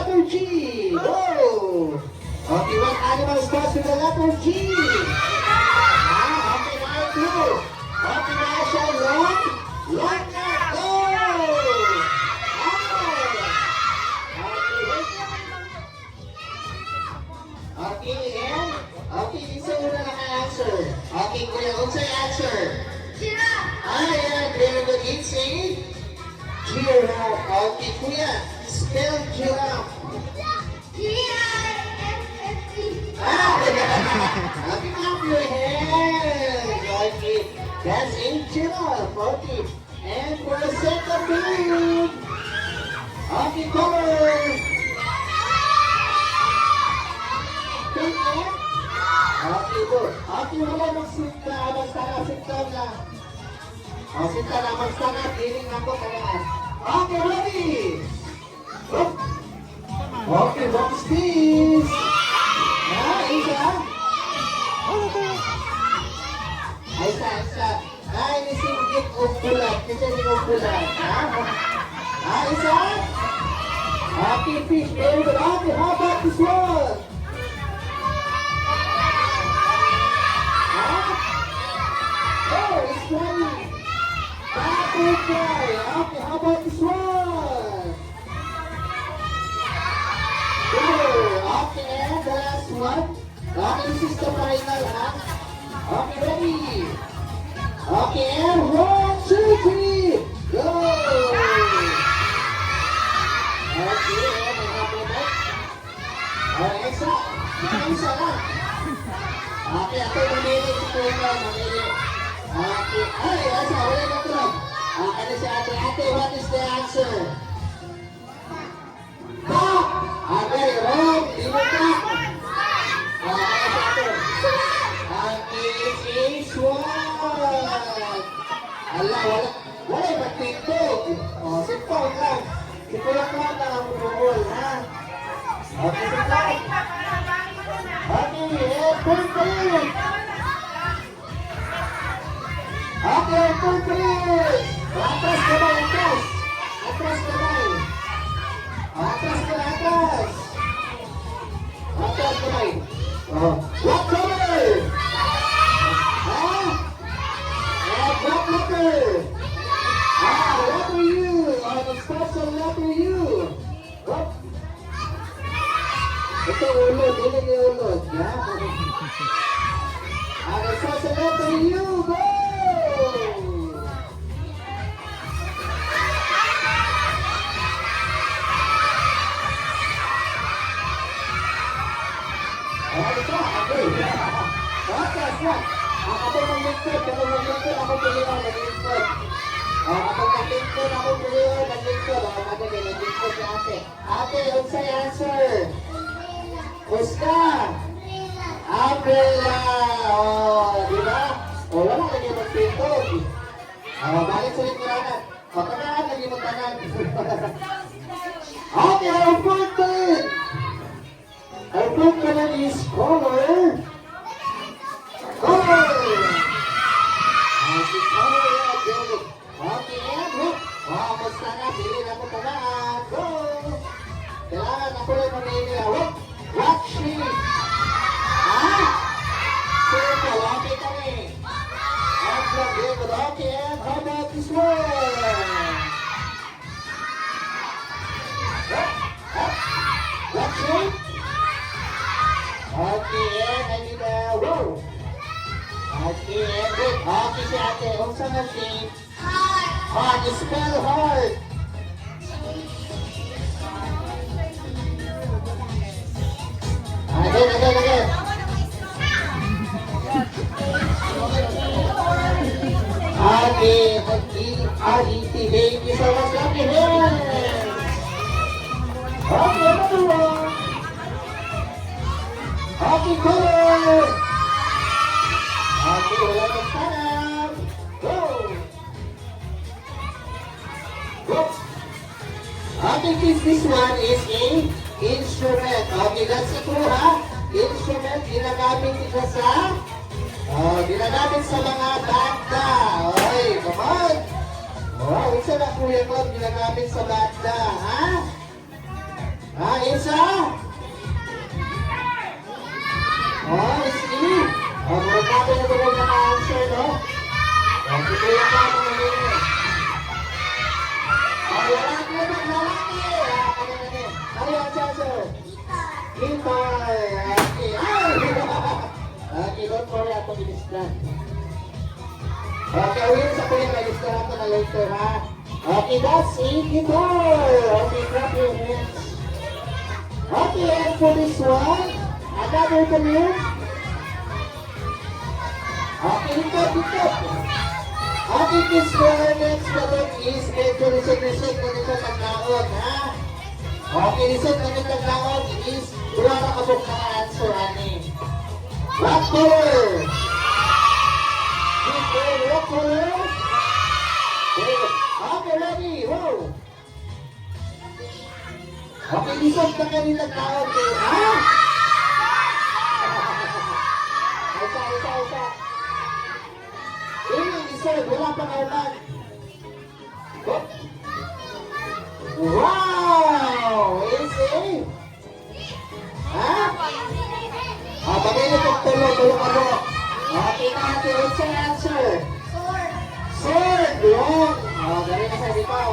letter G. Whoa. Okay, what animal starts with the letter G? Okay, line two. Okay, now siya, long neck. Go. Okay, and okay, isa una naka-answer. Okay, kuya, unsay answer? Yeah, very good. It's a giraffe. Okay, kuya, spell giraffe. Okay, clap your hands. Okay, that's a giraffe. Okay, and for the second bird. Okay, color. Pink and? Okay, good. Okay, wala magsinta. Magsinta na. O, sinta na. Magsinta. Feeling ako talaga. Okay, ready? Okay, what's this? Isa? Isa. Ini singgit ukulat. Kita ni ukulat. Isa? Okay, fish. Very good. Okay, how about this one? Oh, it's flying. Butterfly. Okay, how about this one? Good. Okay, and the last one. Okay, this is the final, huh? Okay, ready? Okay, and 1, 2, 3, go! Okay, and happy night. Okay, isa lang. Okay, ako mamili si Kuya, mamili. Okay, ay, asa, wala na tulog. Ano si ate? Ate, what is the answer? Dog! Okay, wrong. Di mo ka? Ano si ate? Okay, it's a swan. Ala, wala magtitog. O, sipong lang. Sipong lang ang rumol, ha? Okay, sipong. Okay, perfect. Okay, perfect. Atras kamay, atras. Atras kamay. Atras kamay. Atras kamay. What color? What letter? Letter U. The special letter U. What? Ito ulod, ini ni ulod. The special letter U. Go! Ako mag-lingkod, ako pilihan, mag-lingkod. Ako mag-lingkod, ako pilihan, mag-lingkod. Ako mag-lingkod si ate. Ate, unsay answer? Uska? Umbrella. Di ba? Wala lagi mag-lingkod. Balik sa lingkudanan. Kanaan lagi mag-tanan. Okay, our fourth bird. Our fourth bird is color. Color! Okay, color, yeah, good. Okay, and look. Wow, basta na, pili na ko tagaan. Go! Kailangan ako rin mamili. What shape? Circle, okay kami. Okay, good. Okay, and how about this one? What shape? Okay, and I need a row. Okay, and good. Okay, si ate, unsa nga shape? Heart. Spell heart. Again. Okay, R-E-T. Thank you so much. Happy hands. Okay, another one. Okay, color. Okay, wala kang tanap. Go. Okay, this one is a instrument. Okay, that's a clue, ha? Instrument, ginagamit ito sa ginagamit sa mga banda. Okay, come on. Isa na Kuya Claude, ginagamit sa banda, ha? It's Kimboy. Okay. Ay! Okay, don't worry. Ako binistan. Okay, awin sa kuya. Binistan ako na later, ha? Okay, that's it. Kimboy. Okay, clap your hands. Okay, and for this one, another balloon. Okay, likod. Okay, this one, next balloon is medyo reset na nito naglaon, ha? Okay, reset na nito naglaon is wala na kabok na answer, ani. What color? What color? Okay, ready, wow! Okay, lisod na kanila tao, ha? Isa. Lisod, wala pa kaulan. Wow! Easy! Ha? Pag-init ang tulog ako. Okay natin, what's the answer? Sword! Wrong! Dali na sa ikaw.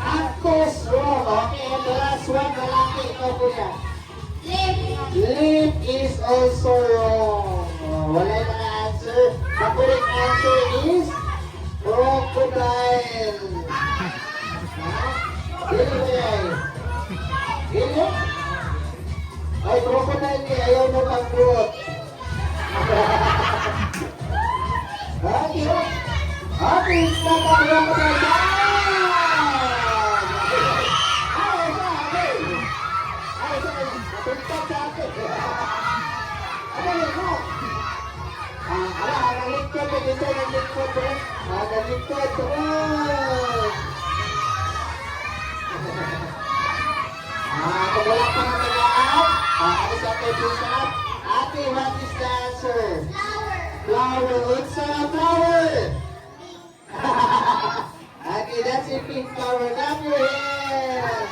Actors wrong. Okay, and the last one, lalaki. Ikaw, kuya. Lip is also wrong. Wala yung mga answer. The correct answer is crocodile. Dili ba yan? Dili? Ay, crocodile ni ayaw mo pang growth. Okay, stop ang crocodile. Kung wala pa naman lahat, ano sa ating pusap? Ate, what is the answer? Flower. It's a flower. Okay, that's a pink flower. Clap your hands.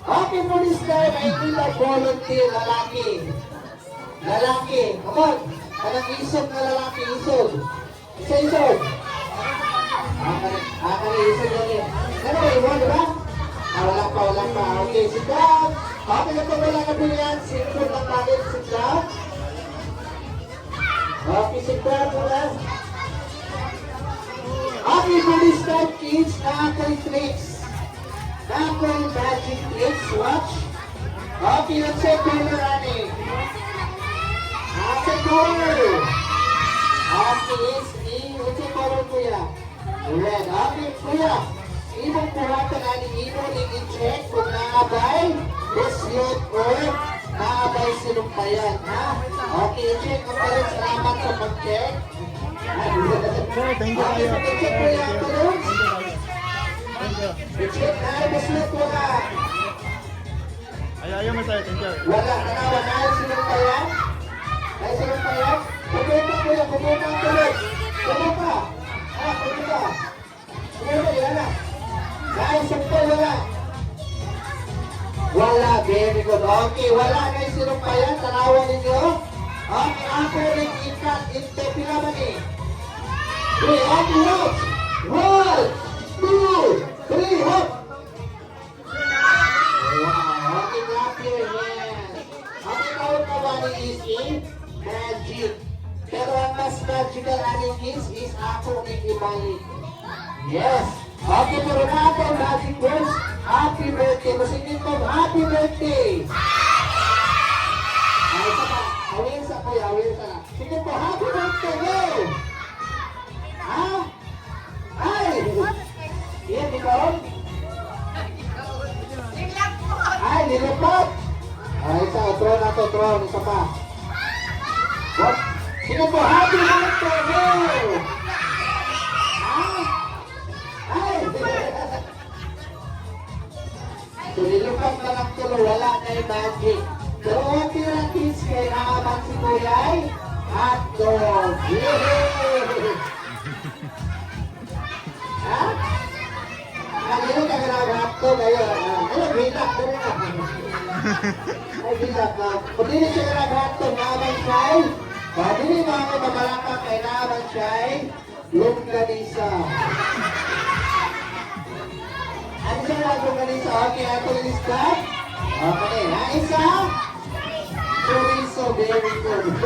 Okay, for this time, I need a volunteer, lalaki. Come on. Kanang isog na lalaki, isog. Isog. Kanang isog na rin. Ano ba, iwan, diba? Wala pa. Okay, sit down. Okay, ito wala na po yan. Simple lang natin, sit down. Okay, sit down muna. Okay, for this time, kids, na-ako'y tricks. Na-ako'y magic tricks. Watch. Okay, let's say color running. Ate color. Okay, what's the color, kuya? Red. Okay, kuya. Ibang kurata na ni Ibon i-check kung naabay buslot or naabay sinumpayan, ha? Okay, i-check mo pa rin. Salamat sa pag-check. Thank you. Okay, pag-check mo yan, Tulog. I-check na, buslot mo na. Ayaw mo sa'yo, thank you. Wala, tanawa na, sinumpayan. Ay, sinumpayan. Pumunta, kuya, pumunta ang Tulog. Pumunta. Pumunta. Pumunta, yan na. Guys, sakto, wala, very good. Okay, wala guys, sinumpayan, tanawan ninyo. Okay, ako rin ikat, inte, pila ba ni? 3, okay, hop! 1, 2, 3, hop! Wow, okay, clap your hands. Okay, tawag na ba ni Izzy? Magic. Pero ang mas magical aning is ako ni ibalik. Yes! Okay, pero natin, magic words, happy birthday. Masingin ko, happy birthday. Ay, saka, awin sa kuya. Sige po, happy birthday, go! Ha? Ay! Yan, ikaw? Ay, nilipot! Ay, isa, tron, isa pa. What? Sige po, happy birthday, go! So, nilupat na lang tulo, wala na yung magic. Pero okay lang kids, kaya nakaman si Kuyay, hotdog. Yay! Ha? Kanino ka hotdog ngayon? Ano, binak ko rin ako. Ay, binak na. Kung hindi siya hotdog, nakaman siya ay, hindi mga mamalaka kay nakaman siya ay, longganisa. Ano siya po ganito. Okay, ako is that. Okay, na isa. Chorizo, very good.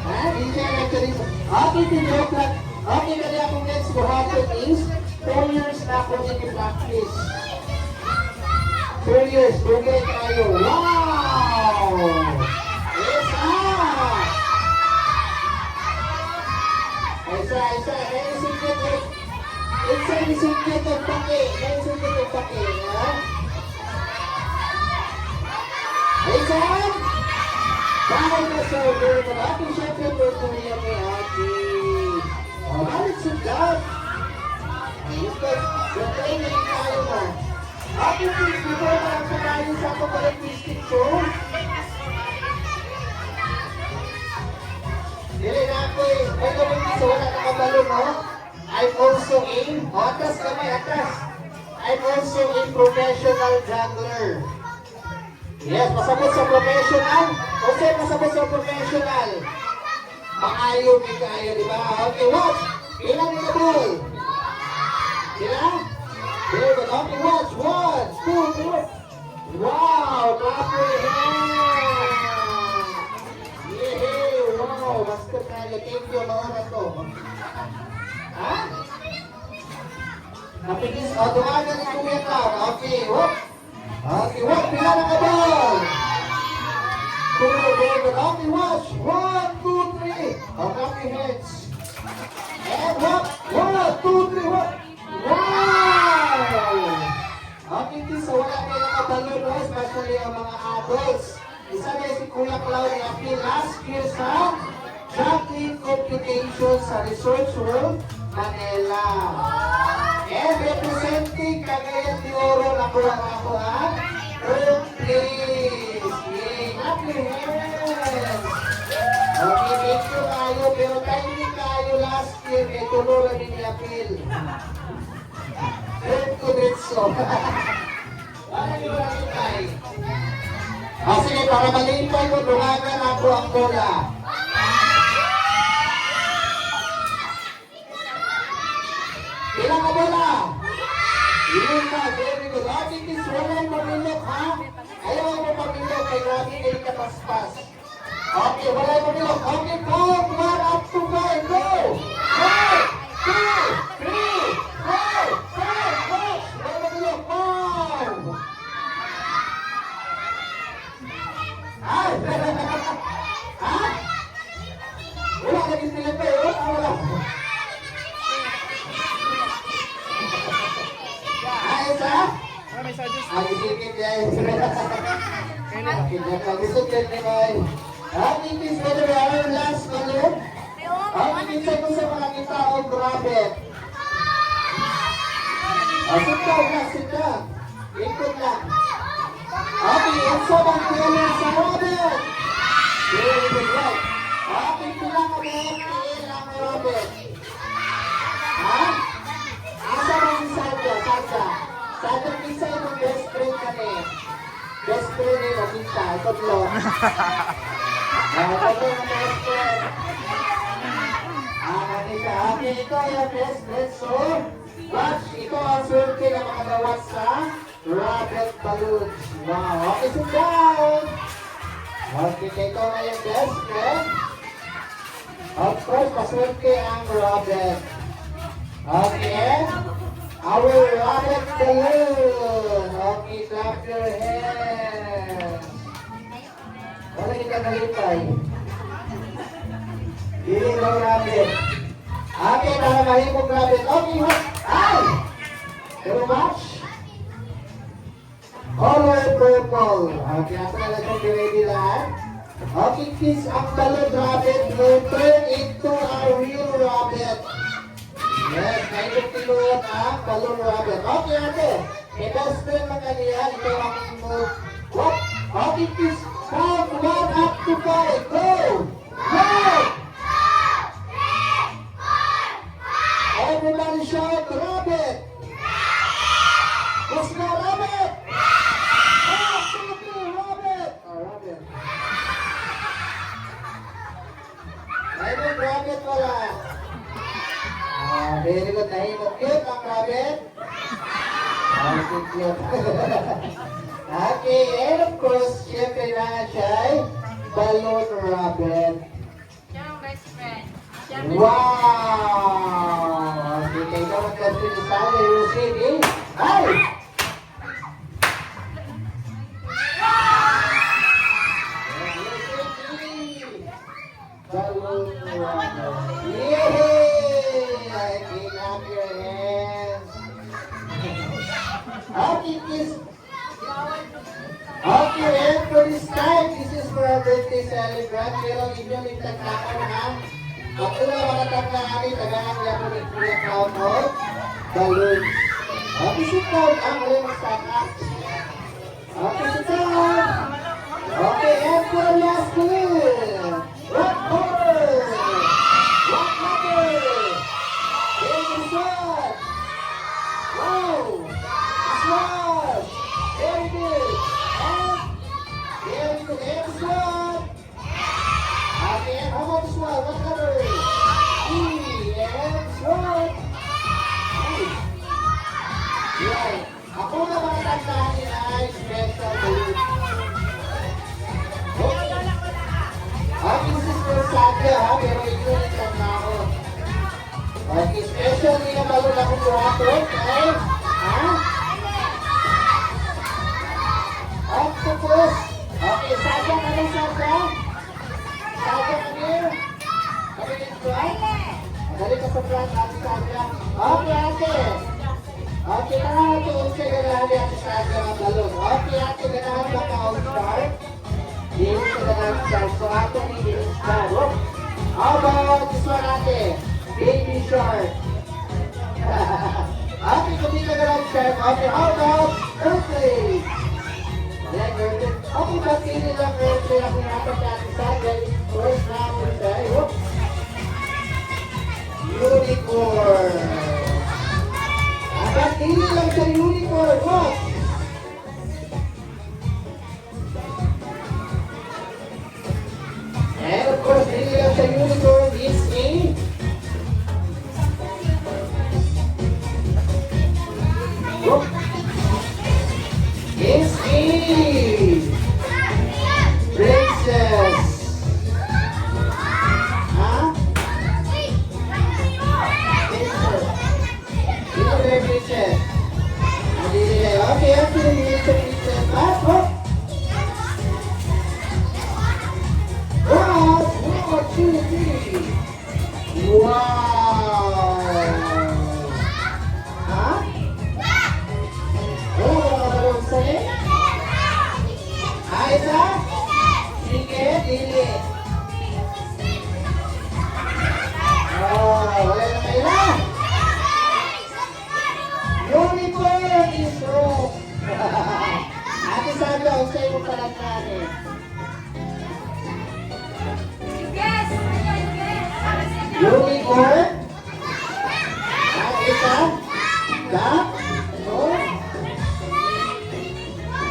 Ha? DJ na chorizo. Okay, joke lang. Okay, kaya akong next buhaton is 4 years na ako nag-practice. 4 years, bugay tayo. Wow! Isa! Isa. May secret ng pake. Ha? Isa! Bakit na server mo? Ate, syempre po ito niya kay Ate. Bakit sigat? Ayun ka. Siyempre, naging tayo na. Ate, please, before ka lang sakayin sa kapalagpistic ko. Dili na ako eh. May gawin ko sa wala nakabalo, no? I'm also atras kamay, atras. I'm also a professional juggler. Yes, pasabot sa professional. Kasi pasabot sa professional. Maayo, di kayo, di ba? Okay, watch. Ilan yung ball? Sila? Very good. Okay, watch. 1, 2, 3. Wow, proper hand. Yehey, wow. Basta kayo. Thank you, mga to. Ha? Napigis. O, tumagan ni Kuya Cloud. Okay, whoop. Okay, whoop. Pila na ka ball? David, okay, watch. 1, 2, 3. Okay, heads. And whoop. 1, 2, 3, whoop. Wow! Okay, so wala kayo nakabalo, no? Especially ang mga adults. Isa na si Kuya Cloud appeal last year sa Juggling Competition sa Research World, Manila. And representing Cagayan de Oro na kulang ako ang third place. Yay! Clap your hands! Okay, thank you kayo. Pero timing kayo last year, may tuloy rin ni appeal. Third ko dito. Wala niyo lang tayo. Sige, para malintay ko, lumagan ako ang bola. Ilang ka bola? Yun na, very good. Okay, kiss, walang pamilok, ha? Ayaw mo pamilok, kay grabe kayo kapaspas. Okay, walang pamilok. Okay, count 1 up to 5, go! 1, 2, 3, 4, 5, 6, walang pamilok, 5! Ay! Ha? Wala lagi sila pa yun? Wala. Ayos ha? Ay, isikip yan. Isip yan ni May. Ating kiss ko na ang last balloon. Ating kiss ko sa mga kitaong grabe. Sit down. Ikot lang. Okay, it's so much better sa Robert. Very good, right. Okay, tulang ka ba? Ilang Robert. Ha? Asa mo si Sandra? Sandra, kisa yung best friend ka ni. Best friend ni Nakita. Tatlo. Tatlo na best friend. Nakita. Okay, ito yung best friend. So, watch. Ito ang swerte na makagawat sa Robert Balloons. Wow. Okay, sit down. Okay, ito na yung best friend. Of course, paswerte ang Robert. Okay. Our Robert Balloon. Okay, clap your hands. Wala kita nalipay. Dili daw Robert. Okay, para mahimog Robert. Okay, what? Ay! Pero watch. Color purple. Okay, ako na lang kung ready lahat. Okay, kiss ang balloon Robert will turn into a real Robert. Yes, ngayon tinuot ang balloon Robert. Okay, ate. May best friend lang kaniya. Ito ang move. What? Okay, kiss. Count 1 up to 5. Go! Go! Everybody shout, Robert! Let's go, Robert! Robert. Ayun, Robert wala. Very good. Nahimok yun ang Robert. cute. Okay, and of course, syempre na siya ay balloon rabbit. Siya ang best friend. Wow! Okay, kayo naman kasi ni Sana yung sige. Ay! Balloon rabbit. Yay! I clap your hands. Okay, please. Okay, and for this time, this is for our birthday celebrant. Pero inyo yung taglakan ha. Ako na mga taglakan, tagaan niya po ng kuya count of balloons. Okay, sit down. Ang wala magsaka. Okay, sit down. Okay, and for the last clue. What number? What number? Here's the shot. Wow! Smash! Very good. And very good. And swap. Okay, and how about the swap? What number? E. And swap. Nice. Right. Ako na mga tandaan niya ay special balloon. Okay. Okay, this is for Sandra ha, pero ito yung tandaan. Okay, special nila balloon ako po ako. Okay? Ha? Octopus. Okay, Sasha, ano Sasha? Sasha, come here. Come in front. Dali ka sa front, ate Sasha. Okay, ate. Okay, ganahan ito. Unsay ganahan niya ate Sasha ng balon. Okay, ate, ganahan ba ka all-star? Hindi ka ganahan star. So, ate, hindi star. How about this one, ate? Baby shark. Okay, kung di ka ganahan shark. Okay, how about earthquake? Okay, pagpili lang earthquake ang hinapan natin sa atin. First namin tayo. Unicorn. Pagpili lang sa unicorn. What? And of course, pili lang sa unicorn is a is a princess. Huh? Princess. Dito ba yung princess? Okay, after you sa princess. What? Wow! 1, 2, 3. Wow! Huh? Wala ba mga balon sa'yo? Isa? Sige, dili. Oh, wala na kayo. Unicorn is wrong. Ate Sandra, ang sa'yo mo pala natin. Yes! Unicorn? At isa? Duck? Oh?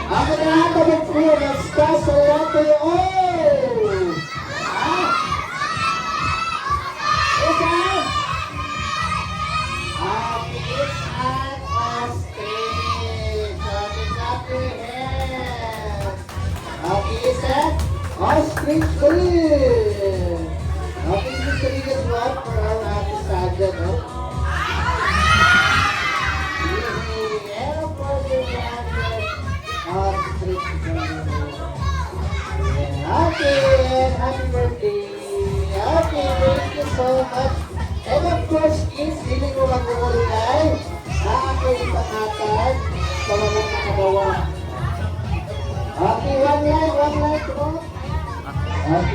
Ako na lang ito mag-flow ng stars sa water. Oh! Ah? Isa? It's an ostrich. Okay, clap your hands. Okay, isa? Ostrich balloon. Okay, this is the biggest one for our Ate Sandra, no? And of course, your ostrich balloon. Okay, happy birthday. Okay, thank you so much. And of course, kids, hindi ko mag-uulay na ako ipangatan sa mga nakagawa. Okay, one line, come on. Okay.